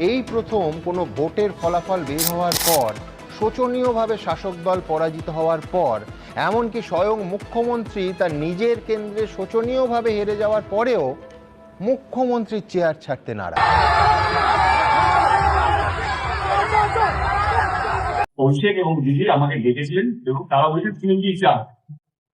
এই প্রথম কোনো ভোটের ফলাফল বের হওয়ার পর, শোচনীয়ভাবে শাসক দল পরাজিত হওয়ার পর, এমনকি স্বয়ং মুখ্যমন্ত্রী তার নিজের কেন্দ্রে শোচনীয়ভাবে হেরে যাওয়ার পরেও মুখ্যমন্ত্রীর চেয়ার ছাড়তে নারাজ। অভিষেক এবং দিদি আমাকে ডেকেছিলেন এবং তারা বলেছেন সিএনজি চা।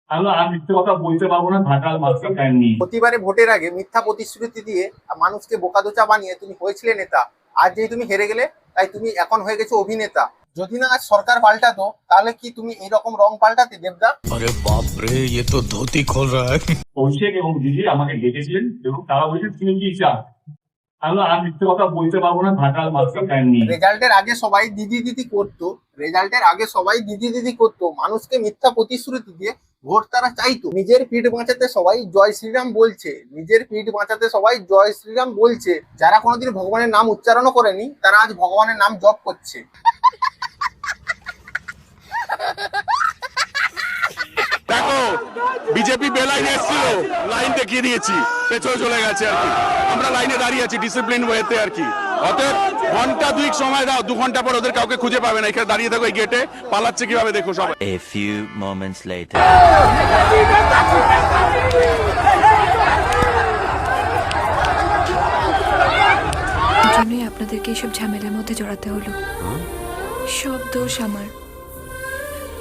আমি আর মিথ্যে কথা বলতে পারবো না, ঘাটাল মাস্টার টাইম নিয়ে। প্রতিবারে ভোটের আগে মিথ্যা প্রতিশ্রুতি দিয়ে মানুষকে বোকাদোচা বানিয়ে তুমি হয়েছিলে নেতা। আজ যেই তুমি হেরে গেলে তাই তুমি এখন হয়ে গেছো অভিনেতা। যদি না আজ সরকার পাল্টাতো তাহলে কি তুমি এইরকম রং পাল্টাতে দেবদা? আরে বাপ রে, ये तो धोती खोल रहा है। অভিষেক এবং দিদি আমাকে ডেকেছিলেন এবং তারা বলেছেন সিএনজি চা। আমি আর মিথ্যে কথা বলতে পারবো না, ঘাটাল মাস্টার টাইম নিয়ে। রেজাল্টের আগে সবাই দিদি দিদি করতো, রেজাল্টের আগে সবাই দিদি দিদি করতো, মানুষকে মিথ্যা প্রতিশ্রুতি দিয়ে ভোট তারা চাইতো। নিজের পিঠ বাঁচাতে সবাই জয় শ্রীরাম বলছে, নিজের পিঠ বাঁচাতে সবাই জয় শ্রীরাম বলছে। যারা কোনোদিন ভগবানের নাম উচ্চারণও করেনি তারা আজ ভগবানের নাম জপ করছে। দেখো, বিজেপি বেলাইনে এসেছিল, লাইন দেখিয়ে দিয়েছি, পেছনে চলে গেছে আর কি। আমরা লাইনে দাঁড়িয়ে আছি ডিসিপ্লিন ওয়েতে আর কি। অতএব ঘন্টা দুই সময় দাও, 2 ঘন্টা পর ওদের কাউকে খুঁজে পাবে না। এখানে দাঁড়িয়ে থাকো এই গেটে, পালাচ্ছে কিভাবে দেখো সবাই। A few moments later. জন্যই আপনাদেরকে এইসব ঝামেলার মধ্যে জড়াতে হলো। সব দোষ আমার।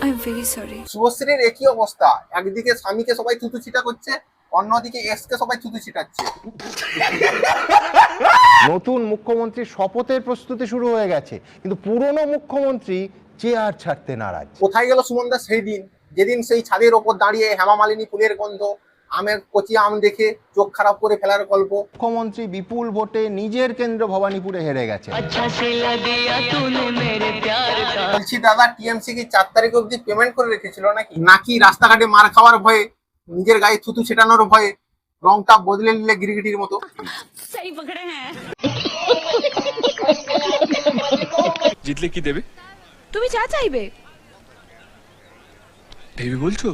I am very sorry. শুভশ্রীর একই অবস্থা, একদিকে স্বামীকে সবাই থুতু ছিটা করছে, অন্যদিকে এক্সকে সবাই থুতু ছিটাচ্ছে। নতুন মুখ্যমন্ত্রীর শপথের প্রস্তুতি শুরু হয়ে গেছে, কিন্তু পুরনো মুখ্যমন্ত্রী চেয়ার ছাড়তে নারাজ। কোথায় গেল সুমন দা সেই দিন, যেদিন সেই ছাদের ওপর দাঁড়িয়ে হেমা মালিনী ফুলের গন্ধ, আমের কচি আম দেখে চোখ খারাপ করে ফেলার গল্প। মুখ্যমন্ত্রী বিপুল ভোটে নিজের কেন্দ্র ভবানীপুরে হেরে গেছে। বলছি দাদা, টিএমসি কি 4 তারিখ অব্দি পেমেন্ট করে রেখেছিল নাকি রাস্তাঘাটে মার খাওয়ার ভয়ে, নিজের গায়ে থুতু ছেটানোর ভয়ে রংটা বদলে নিলে গিরগিটির মতো? জিতলে কি দেবে? তুমি যা চাইবে। দেবে বলছো?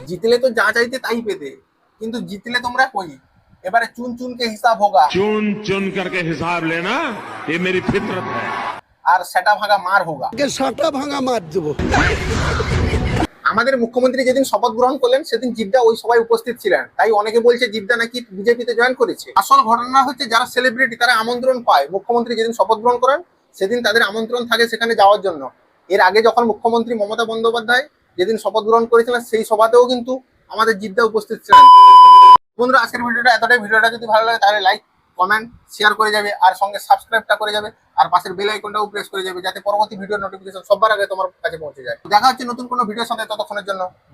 জিতলে তো যা চাইতে তাই পেতে, কিন্তু জিতলে তোমরা কই? এবারে চুন চুনকে হিসাব হোগা। चुन चुन करके हिसाब लेना, ये मेरी फितरत है। আর সেটা ভাঙা মার হোগা। সাটা ভাঙা মার দেবো। আমাদের মুখ্যমন্ত্রী যেদিন শপথ গ্রহণ করলেন সেদিন জিদ্দা ওই সবাই উপস্থিত ছিলেন, তাই অনেকে বলছে জিদ্দা নাকি বিজেপিতে জয়েন করেছে। আসল ঘটনা হচ্ছে যারা সেলিব্রিটি তারা আমন্ত্রণ পায়, মুখ্যমন্ত্রী যেদিন শপথ গ্রহণ করেন সেদিন তাদের আমন্ত্রণ থাকে সেখানে যাওয়ার জন্য। এর আগে যখন মুখ্যমন্ত্রী মমতা বন্দ্যোপাধ্যায় যেদিন শপথ গ্রহণ করেছিলেন সেই সভাতেও কিন্তু আমাদের জিদ্দা উপস্থিত ছিলেন। বন্ধুরা, আজকের ভিডিওটা এতটাই। ভিডিওটা যদি ভালো লাগে তাহলে লাইক, কমেন্ট, শেয়ার করে যাবে, আর সঙ্গে সাবস্ক্রাইবটা করে যাবে, আর পাশের বেল আইকনটাও প্রেস করে যাবে, যাতে পরবর্তী ভিডিওর নোটিফিকেশন সবার আগে তোমার কাছে পৌঁছে যায়। দেখা হচ্ছে নতুন কোনো ভিডিওর সাথে, ততক্ষণের জন্য বাই।